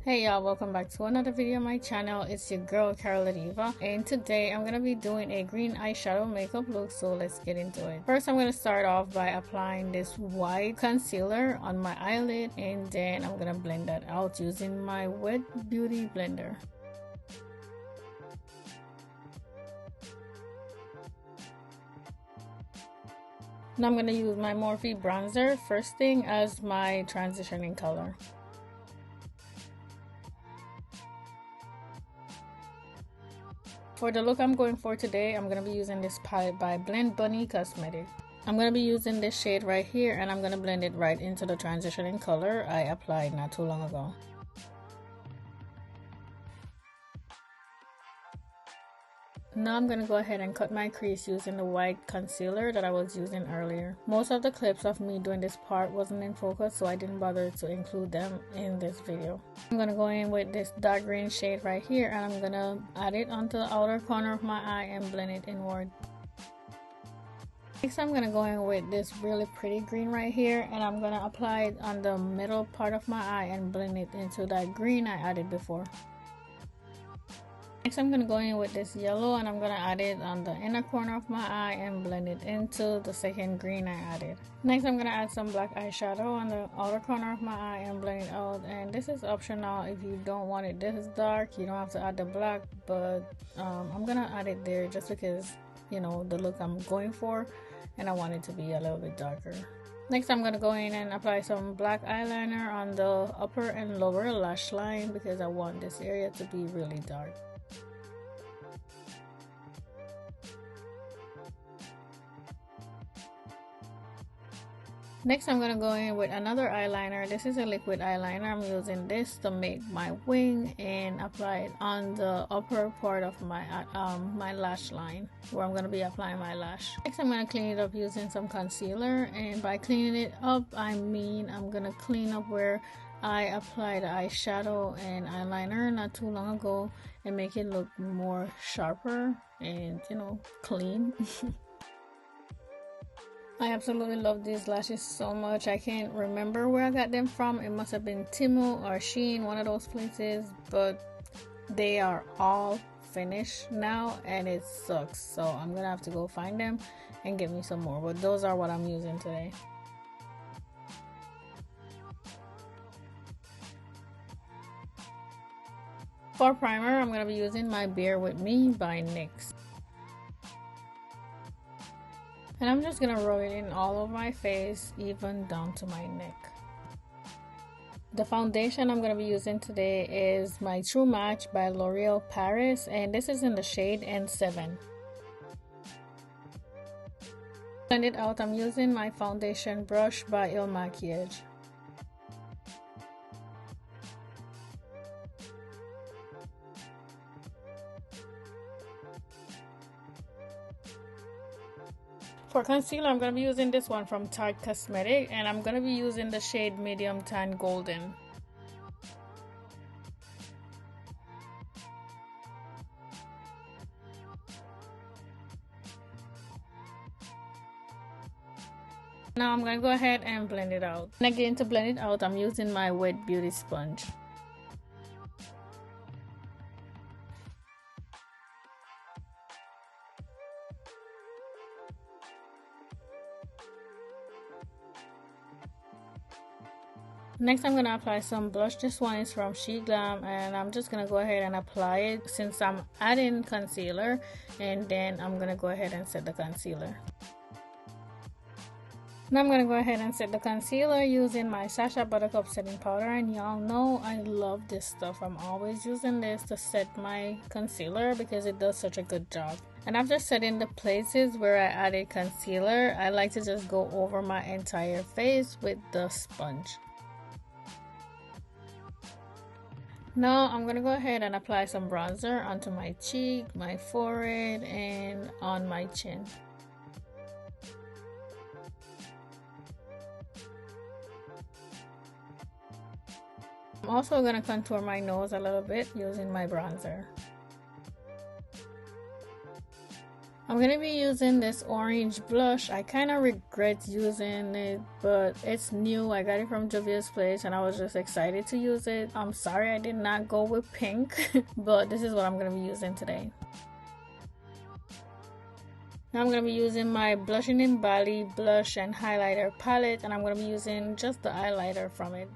Hey y'all, welcome back to another video on my channel. It's your girl Carol Diva, and today I'm gonna be doing a green eyeshadow makeup look, so let's get into it. First, I'm gonna start off by applying this white concealer on my eyelid, and then I'm gonna blend that out using my wet beauty blender. Now I'm gonna use my Morphe bronzer first thing as my transitioning color. For the look I'm going for today, I'm going to be using this palette by Blend Bunny Cosmetic. I'm going to be using this shade right here, and I'm going to blend it right into the transitioning color I applied not too long ago. Now I'm going to go ahead and cut my crease using the white concealer that I was using earlier. Most of the clips of me doing this part wasn't in focus, so I didn't bother to include them in this video. I'm going to go in with this dark green shade right here, and I'm going to add it onto the outer corner of my eye and blend it inward. Next, I'm going to go in with this really pretty green right here, and I'm going to apply it on the middle part of my eye and blend it into that green I added before. Next, I'm going to go in with this yellow, and I'm going to add it on the inner corner of my eye and blend it into the second green I added. Next, I'm going to add some black eyeshadow on the outer corner of my eye and blend it out. And this is optional if you don't want it this dark. You don't have to add the black, but I'm going to add it there just because, you know, the look I'm going for, and I want it to be a little bit darker. Next, I'm going to go in and apply some black eyeliner on the upper and lower lash line because I want this area to be really dark. Next, I'm going to go in with another eyeliner. This is a liquid eyeliner. I'm using this to make my wing and apply it on the upper part of my lash line where I'm going to be applying my lash. Next, I'm going to clean it up using some concealer, and by cleaning it up, I mean I'm going to clean up where I applied eyeshadow and eyeliner not too long ago and make it look more sharper and, you know, clean. I absolutely love these lashes so much. I can't remember where I got them from. It must have been Temu or Shein, one of those places, but they are all finished now and it sucks. So I'm gonna have to go find them and get me some more, but those are what I'm using today. For primer, I'm gonna be using my Bear With Me by NYX. And I'm just gonna rub it in all over my face, even down to my neck. The foundation I'm gonna be using today is my True Match by L'Oreal Paris, and this is in the shade N7. Blend it out, I'm using my foundation brush by Il Makiage. For concealer, I'm going to be using this one from Tarte Cosmetic, and I'm going to be using the shade Medium Tan Golden. Now I'm going to go ahead and blend it out. And again, to blend it out, I'm using my wet beauty sponge. Next, I'm going to apply some blush. This one is from She Glam, and I'm just going to go ahead and apply it since I'm adding concealer, and then I'm going to go ahead and set the concealer. Now I'm going to go ahead and set the concealer using my Sacha Buttercup setting powder, and y'all know I love this stuff. I'm always using this to set my concealer because it does such a good job. And after setting the places where I added concealer, I like to just go over my entire face with the sponge. Now I'm going to go ahead and apply some bronzer onto my cheek, my forehead, and on my chin. I'm also going to contour my nose a little bit using my bronzer. I'm gonna be using this orange blush. I kind of regret using it, but it's new. I got it from Juvia's Place and I was just excited to use it. I'm sorry I did not go with pink, but this is what I'm gonna be using today. Now I'm going to be using my Blushing in Bali blush and highlighter palette, and I'm going to be using just the highlighter from it.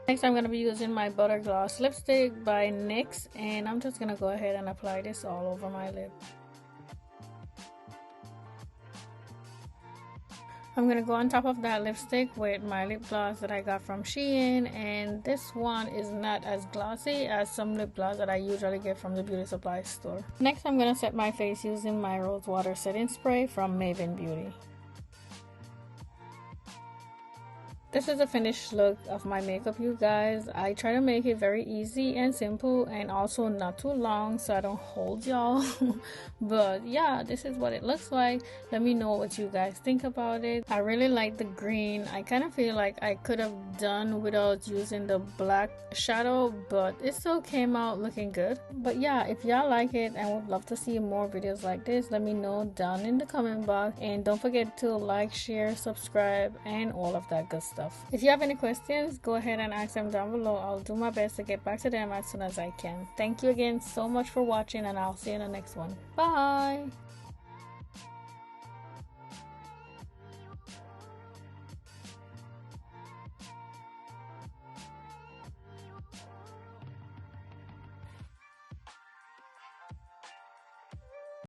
Next, I'm going to be using my Butter Gloss lipstick by NYX, and I'm just going to go ahead and apply this all over my lip. I'm going to go on top of that lipstick with my lip gloss that I got from Shein, and this one is not as glossy as some lip gloss that I usually get from the beauty supply store. Next, I'm going to set my face using my Rose Water Setting Spray from Maven Beauty. This is the finished look of my makeup, you guys. I try to make it very easy and simple and also not too long so I don't hold y'all. But yeah, this is what it looks like. Let me know what you guys think about it. I really like the green. I kind of feel like I could have done without using the black shadow, but it still came out looking good. But yeah, if y'all like it and would love to see more videos like this, let me know down in the comment box. And don't forget to like, share, subscribe, and all of that good stuff. If you have any questions, go ahead and ask them down below. I'll do my best to get back to them as soon as I can. Thank you again so much for watching, and I'll see you in the next one. Bye!